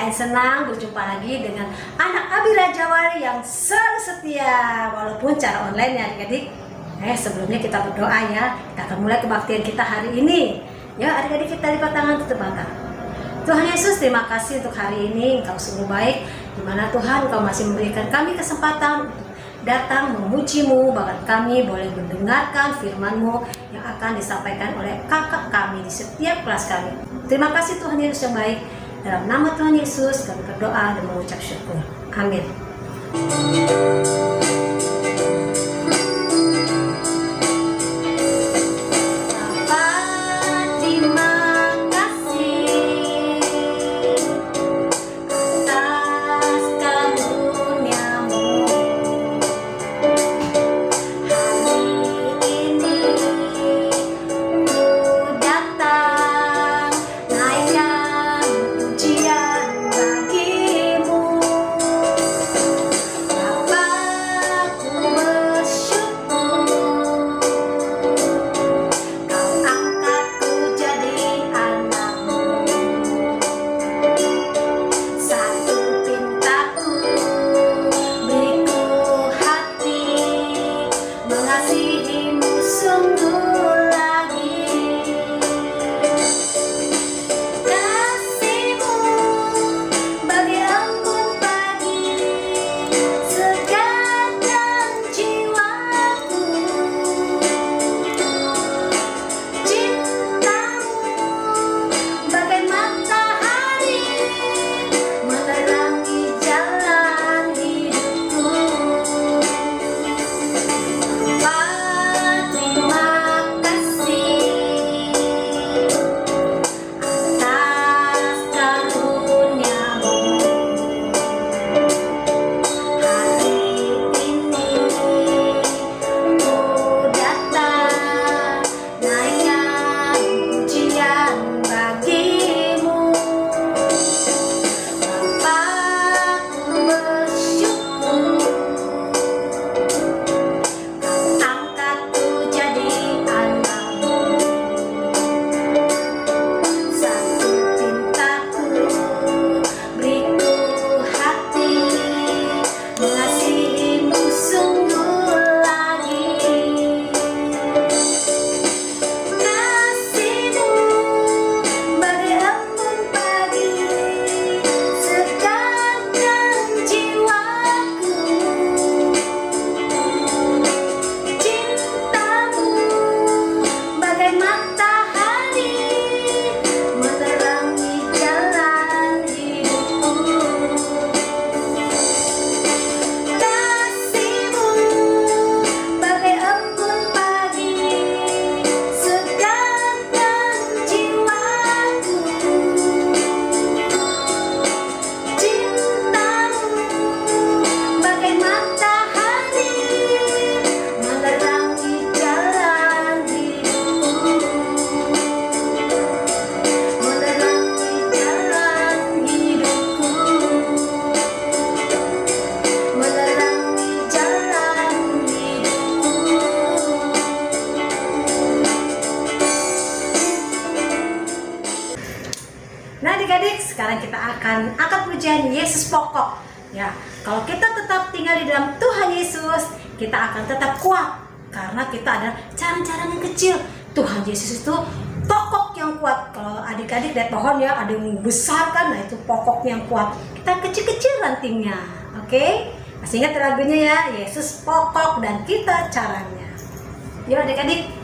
senang berjumpa lagi dengan anak Abi Rajawali yang selalu setia walaupun cara online ya adik-adik. Sebelumnya kita berdoa ya. Kita akan mulai kebaktian kita hari ini. Ya adik-adik, kita lipat tangan tutup mata. Tuhan Yesus, terima kasih untuk hari ini. Engkau sungguh baik, dimana Tuhan Engkau masih memberikan kami kesempatan untuk datang memuji-Mu, bahkan kami boleh mendengarkan firman-Mu yang akan disampaikan oleh kakak kami di setiap kelas kami. Terima kasih Tuhan Yesus yang baik. Dalam nama Tuhan Yesus kami berdoa dan mengucap syukur. Amin. Nah adik-adik, sekarang kita akan angkat pujian Yesus pokok. Ya, kalau kita tetap tinggal di dalam Tuhan Yesus, kita akan tetap kuat. Karena kita ada cara-cara yang kecil. Tuhan Yesus itu pokok yang kuat. Kalau adik-adik lihat pohon ya, ada yang besar kan, nah itu pokoknya yang kuat. Kita kecil-kecil rantingnya, oke? Masih ingat lagunya ya, Yesus pokok dan kita caranya. Yuk adik-adik.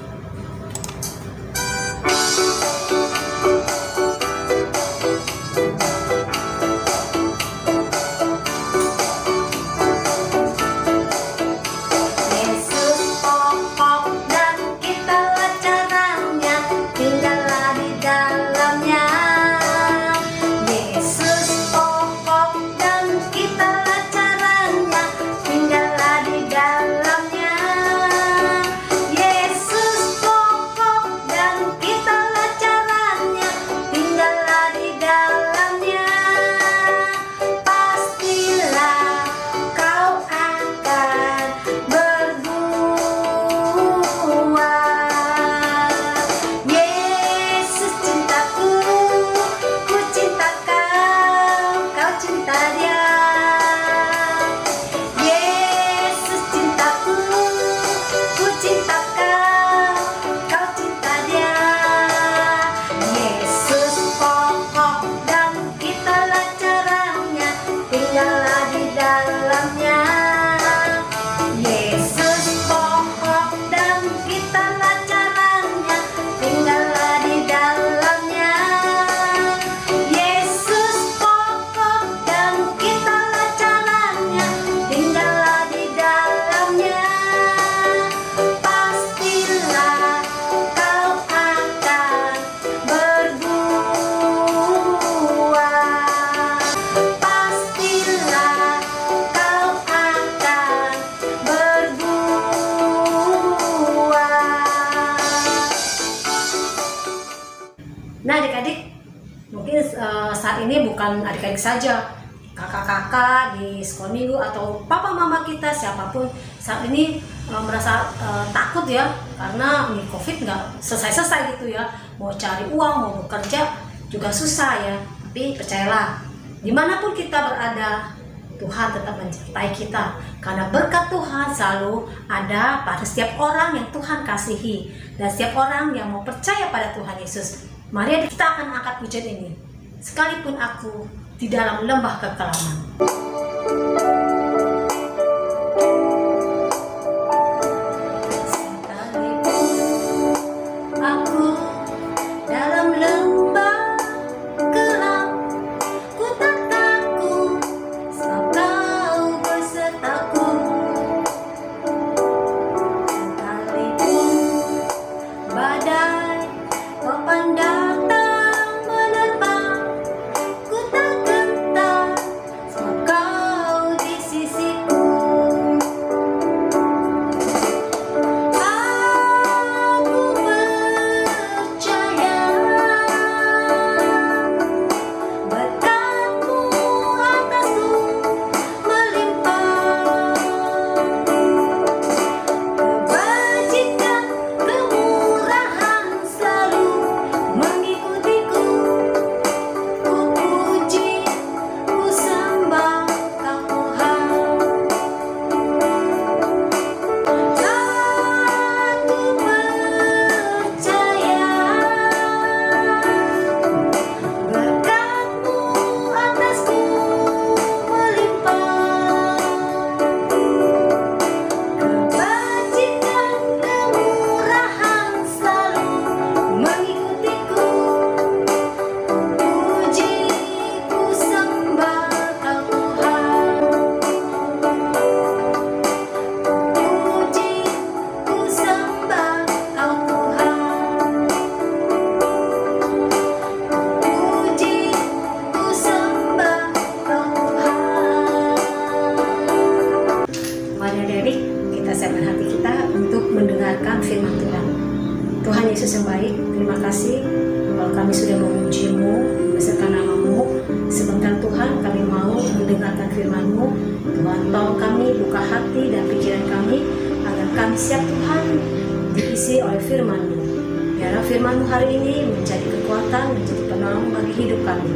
Nah adik-adik, mungkin saat ini bukan adik-adik saja, kakak-kakak di sekolah minggu atau papa mama kita siapapun saat ini merasa takut ya, karena ini COVID nggak selesai-selesai gitu ya. Mau cari uang, mau bekerja juga susah ya. Tapi percayalah, dimanapun kita berada, Tuhan tetap menyertai kita, karena berkat Tuhan selalu ada pada setiap orang yang Tuhan kasihi dan setiap orang yang mau percaya pada Tuhan Yesus. Mari kita akan angkat pujian ini. Sekalipun aku di dalam lembah kekelaman. Firman Tuhan. Tuhan Yesus yang baik, terima kasih kalau kami sudah memuji-Mu, membesarkan nama-Mu. Sebentar Tuhan, kami mau mendengarkan firman-Mu. Tuhan, tolong kami buka hati dan pikiran kami agar kami siap Tuhan diisi oleh firman-Mu. Biarlah firman-Mu hari ini menjadi kekuatan, menjadi penolong bagi hidup kami.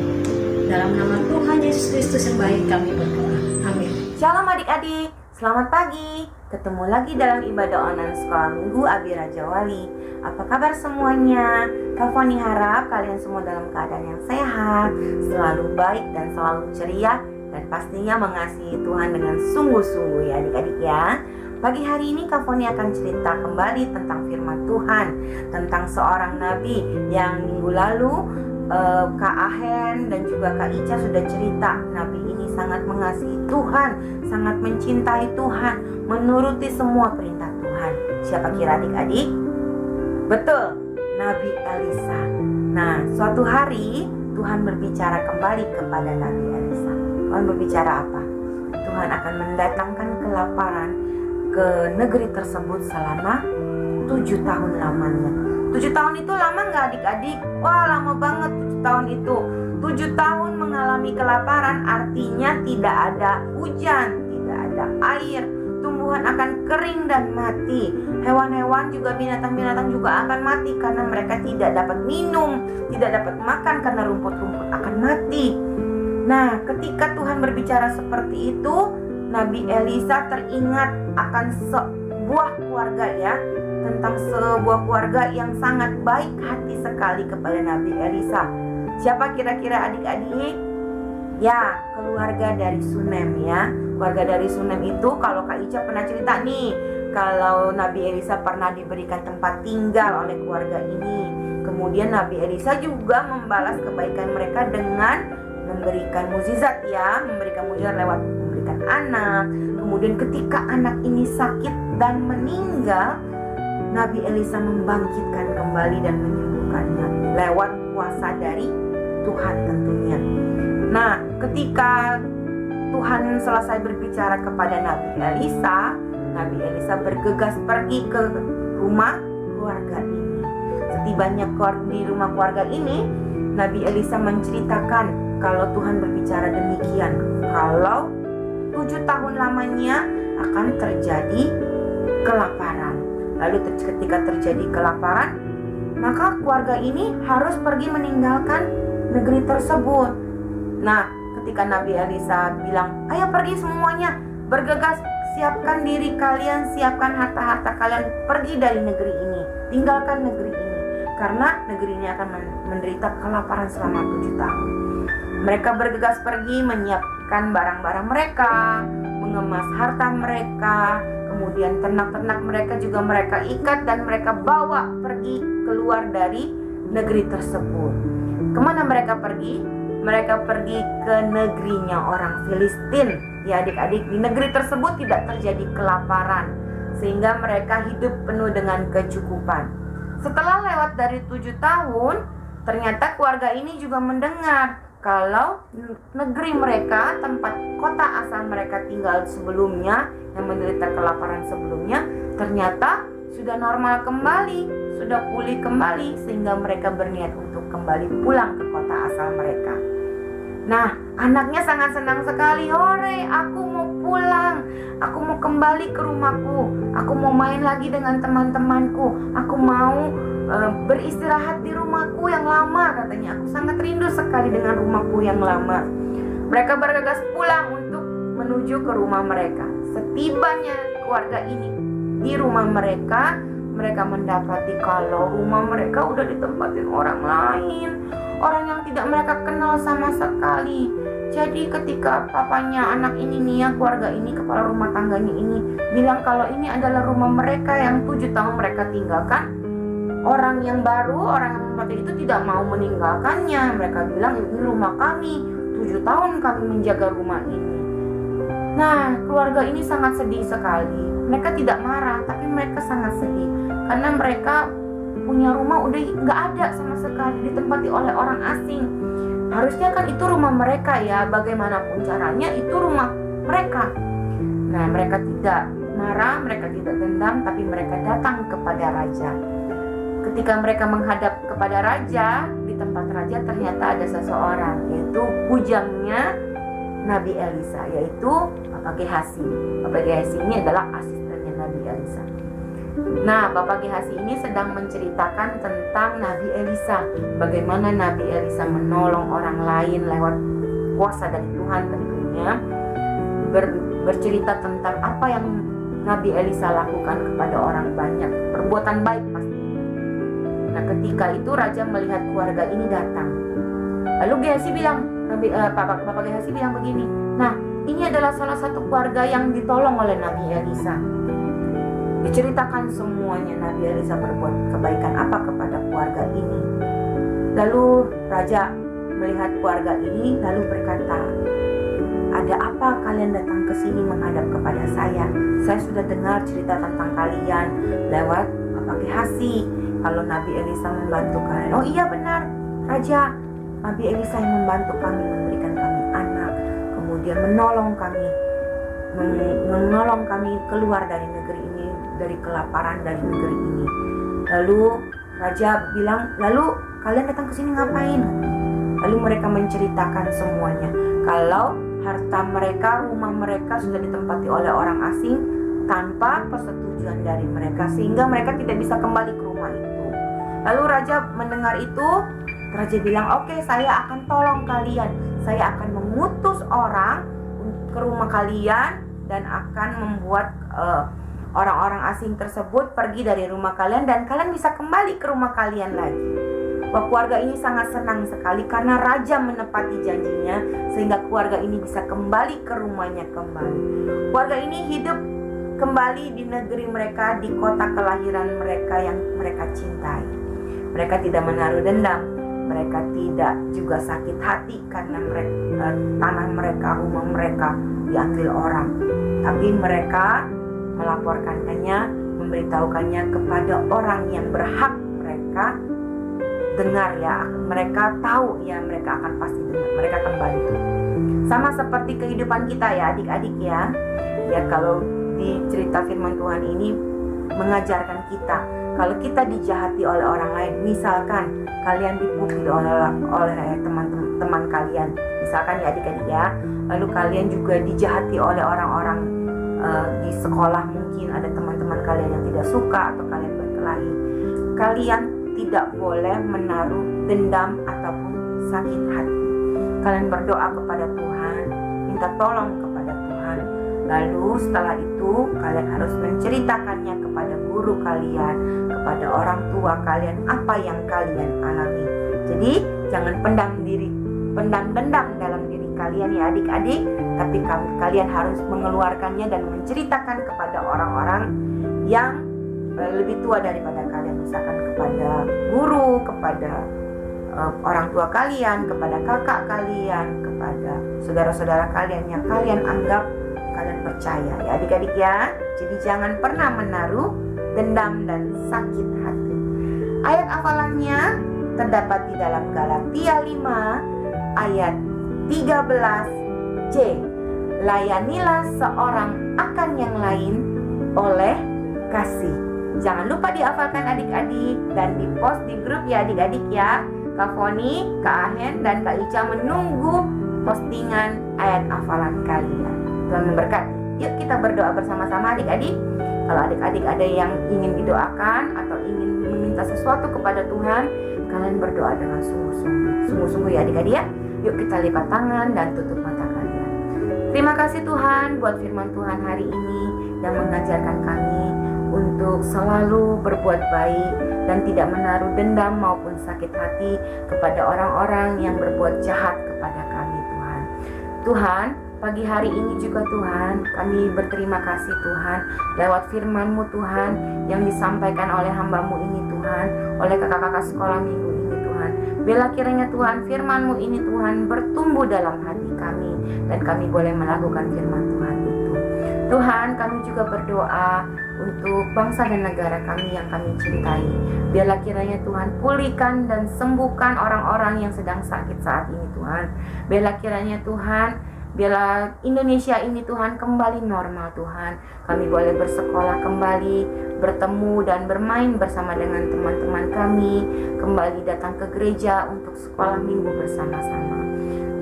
Dalam nama Tuhan Yesus Kristus yang baik kami berdoa. Amin. Shalom adik-adik, selamat pagi. Ketemu lagi dalam ibadah online sekolah minggu Abi Raja Wali. Apa kabar semuanya? Kak Foni harap kalian semua dalam keadaan yang sehat, selalu baik dan selalu ceria, dan pastinya mengasihi Tuhan dengan sungguh-sungguh ya adik-adik ya. Pagi hari ini Kak Foni akan cerita kembali tentang firman Tuhan, tentang seorang nabi yang minggu lalu Kak Ahen dan juga Kak Ica sudah cerita. Nabi ini sangat mengasihi Tuhan, sangat mencintai Tuhan, menuruti semua perintah Tuhan. Siapa kira adik-adik? Betul, Nabi Elisa. Nah, suatu hari Tuhan berbicara kembali kepada Nabi Elisa. Tuhan berbicara apa? Tuhan akan mendatangkan kelaparan ke negeri tersebut selama 7 tahun lamanya. 7 tahun itu lama nggak adik-adik? Wah, lama banget 7 tahun itu. 7 tahun mengalami kelaparan artinya tidak ada hujan, tidak ada air. Tumbuhan akan kering dan mati. Hewan-hewan juga, binatang-binatang juga akan mati karena mereka tidak dapat minum, tidak dapat makan karena rumput-rumput akan mati. Nah, ketika Tuhan berbicara seperti itu, Nabi Elisa teringat akan sebuah keluarga ya, tentang sebuah keluarga yang sangat baik hati sekali kepada Nabi Elisa. Siapa kira-kira adik-adik? Ya, keluarga dari Sunem ya. Keluarga dari Sunem itu, kalau Kak Ica pernah cerita nih, kalau Nabi Elisa pernah diberikan tempat tinggal oleh keluarga ini. Kemudian Nabi Elisa juga membalas kebaikan mereka dengan memberikan mukjizat ya, memberikan mukjizat lewat memberikan anak. Kemudian ketika anak ini sakit dan meninggal, Nabi Elisa membangkitkan kembali dan menyembuhkannya lewat kuasa dari Tuhan tentunya. Nah, ketika Tuhan selesai berbicara kepada Nabi Elisa bergegas pergi ke rumah keluarga ini. Setibanya di rumah keluarga ini, Nabi Elisa menceritakan kalau Tuhan berbicara demikian, kalau 7 tahun lamanya akan terjadi kelaparan. Lalu ketika terjadi kelaparan, maka keluarga ini harus pergi meninggalkan negeri tersebut. Nah, ketika Nabi Elisa bilang, ayo pergi semuanya, bergegas, siapkan diri kalian, siapkan harta-harta kalian, pergi dari negeri ini, tinggalkan negeri ini, karena negeri ini akan menderita kelaparan selama 7 tahun. Mereka bergegas pergi, menyiapkan barang-barang mereka, mengemas harta mereka, kemudian ternak-ternak mereka juga mereka ikat dan mereka bawa pergi keluar dari negeri tersebut. Kemana mereka pergi? Mereka pergi ke negerinya orang Filistin. Ya adik-adik, di negeri tersebut tidak terjadi kelaparan, sehingga mereka hidup penuh dengan kecukupan. Setelah lewat dari 7 tahun, ternyata keluarga ini juga mendengar kalau negeri mereka, tempat kota asal mereka tinggal sebelumnya, yang menderita kelaparan sebelumnya, ternyata sudah normal kembali, sudah pulih kembali, sehingga mereka berniat untuk kembali pulang ke kota asal mereka. Nah, anaknya sangat senang sekali. Hore, aku mau pulang, aku mau kembali ke rumahku, aku mau main lagi dengan teman-temanku, aku mau beristirahat di rumahku yang lama, katanya. Aku sangat rindu sekali dengan rumahku yang lama. Mereka bergegas pulang untuk menuju ke rumah mereka. Setibanya keluarga ini di rumah mereka, mereka mendapati kalau rumah mereka udah ditempatin orang lain, orang yang tidak mereka kenal sama sekali. Jadi ketika papanya anak ini nih ya, keluarga ini, kepala rumah tangganya ini bilang kalau ini adalah rumah mereka yang 7 tahun mereka tinggalkan, orang yang baru, orang yang menempati itu tidak mau meninggalkannya. Mereka bilang ini rumah kami, 7 tahun kami menjaga rumah ini. Nah, keluarga ini sangat sedih sekali. Mereka tidak marah, tapi mereka sangat sedih karena mereka punya rumah udah nggak ada sama sekali, ditempati oleh orang asing. Harusnya kan itu rumah mereka ya, bagaimanapun caranya itu rumah mereka. Nah, mereka tidak marah, mereka tidak dendam, tapi mereka datang kepada raja. Ketika mereka menghadap kepada raja, di tempat raja ternyata ada seseorang, yaitu bujangnya Nabi Elisa, yaitu Bapak Gehasi. Bapak Gehasi ini adalah asistennya Nabi Elisa. Nah, Bapak Gehasi ini sedang menceritakan tentang Nabi Elisa, bagaimana Nabi Elisa menolong orang lain lewat kuasa dari Tuhan tentunya. Bercerita tentang apa yang Nabi Elisa lakukan kepada orang banyak, perbuatan baik pastinya. Nah, ketika itu raja melihat keluarga ini datang. Lalu Gehasi bilang, Bapak Gehasi bilang begini, nah ini adalah salah satu keluarga yang ditolong oleh Nabi Elisa. Diceritakan semuanya Nabi Elisa berbuat kebaikan apa kepada keluarga ini. Lalu raja melihat keluarga ini lalu berkata, ada apa kalian datang ke sini menghadap kepada saya? Saya sudah dengar cerita tentang kalian lewat Bapak Gehasi, kalau Nabi Elisa membantu kalian. Oh iya benar raja, Nabi Elisa yang membantu kami, memberikan kami anak, kemudian menolong kami keluar dari negeri ini, dari kelaparan dari negeri ini. Lalu raja bilang, lalu kalian datang ke sini ngapain? Lalu mereka menceritakan semuanya, kalau harta mereka, rumah mereka sudah ditempati oleh orang asing tanpa persetujuan dari mereka, sehingga mereka tidak bisa kembali ke rumah itu. Lalu raja mendengar itu, raja bilang, oke, saya akan tolong kalian. Saya akan mengutus orang ke rumah kalian dan akan membuat orang-orang asing tersebut pergi dari rumah kalian dan kalian bisa kembali ke rumah kalian lagi. Wah, keluarga ini sangat senang sekali karena raja menepati janjinya sehingga keluarga ini bisa kembali ke rumahnya kembali. Keluarga ini hidup kembali di negeri mereka, di kota kelahiran mereka yang mereka cintai. Mereka tidak menaruh dendam. Mereka tidak juga sakit hati karena tanah mereka, rumah mereka diambil orang. Tapi mereka melaporkannya, memberitahukannya kepada orang yang berhak mereka dengar ya. Mereka tahu ya, mereka akan pasti dengar, mereka akan bantu. Sama seperti kehidupan kita ya adik-adik ya. Ya, kalau di cerita firman Tuhan ini mengajarkan kita Kalau kita dijahati oleh orang lain, misalkan kalian dipukul oleh teman-teman kalian, misalkan ya adik-adik ya, lalu kalian juga dijahati oleh orang-orang di sekolah, mungkin ada teman-teman kalian yang tidak suka atau kalian berkelahi, kalian tidak boleh menaruh dendam ataupun sakit hati. Kalian berdoa kepada Tuhan, minta tolong kepada Tuhan. Lalu setelah itu kalian harus menceritakannya kepada guru kalian, kepada orang tua kalian, apa yang kalian alami. Jadi jangan pendam dendam dalam diri kalian ya adik-adik, tapi kalian harus mengeluarkannya dan menceritakan kepada orang-orang yang lebih tua daripada kalian, misalkan kepada guru, kepada orang tua kalian, kepada kakak kalian, kepada saudara-saudara kalian yang kalian anggap kalian percaya ya adik-adik ya. Jadi jangan pernah menaruh dendam dan sakit hati. Ayat hafalannya terdapat di dalam Galatia 5 ayat 13c. Layanilah seorang akan yang lain oleh kasih. Jangan lupa dihafalkan adik-adik dan dipost di grup ya adik-adik ya. Kak Foni, Kak Ahen, dan Kak Ica menunggu postingan ayat hafalan kalian. Tuhan memberkati. Yuk kita berdoa bersama-sama adik-adik. Kalau adik-adik ada yang ingin didoakan atau ingin meminta sesuatu kepada Tuhan, kalian berdoa dengan sungguh-sungguh ya adik-adik ya. Yuk kita lipat tangan dan tutup mata kalian. Terima kasih Tuhan buat firman Tuhan hari ini yang mengajarkan kami untuk selalu berbuat baik dan tidak menaruh dendam maupun sakit hati kepada orang-orang yang berbuat jahat kepada kami Tuhan. Tuhan, pagi hari ini juga Tuhan, kami berterima kasih Tuhan lewat firman-Mu Tuhan yang disampaikan oleh hamba-Mu ini Tuhan, oleh kakak-kakak sekolah minggu ini Tuhan. Bila kiranya Tuhan firman-Mu ini Tuhan bertumbuh dalam hati kami dan kami boleh melakukan firman Tuhan itu. Tuhan, kami juga berdoa untuk bangsa dan negara kami yang kami cintai. Biarlah kiranya Tuhan pulihkan dan sembuhkan orang-orang yang sedang sakit saat ini Tuhan. Biarlah kiranya Tuhan, biarlah Indonesia ini Tuhan kembali normal Tuhan. Kami boleh bersekolah kembali, bertemu dan bermain bersama dengan teman-teman kami, kembali datang ke gereja untuk sekolah minggu bersama-sama.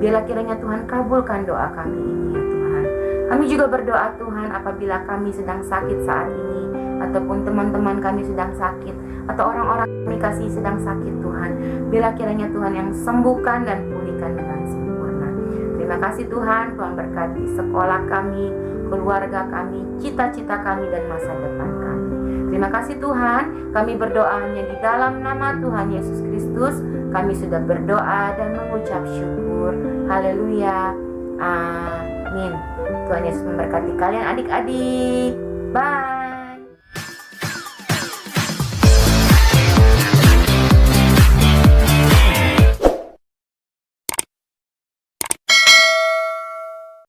Biarlah kiranya Tuhan kabulkan doa kami ini ya Tuhan. Kami juga berdoa Tuhan apabila kami sedang sakit saat ini, ataupun teman-teman kami sedang sakit, atau orang-orang kami kasih sedang sakit Tuhan. Biarlah kiranya Tuhan yang sembuhkan dan pulihkan dengan sempurna. Terima kasih Tuhan, Tuhan berkati sekolah kami, keluarga kami, cita-cita kami dan masa depan kami. Terima kasih Tuhan, kami berdoa hanya di dalam nama Tuhan Yesus Kristus. Kami sudah berdoa dan mengucap syukur. Haleluya. Amin. Tuhan Yesus memberkati kalian adik-adik. Bye.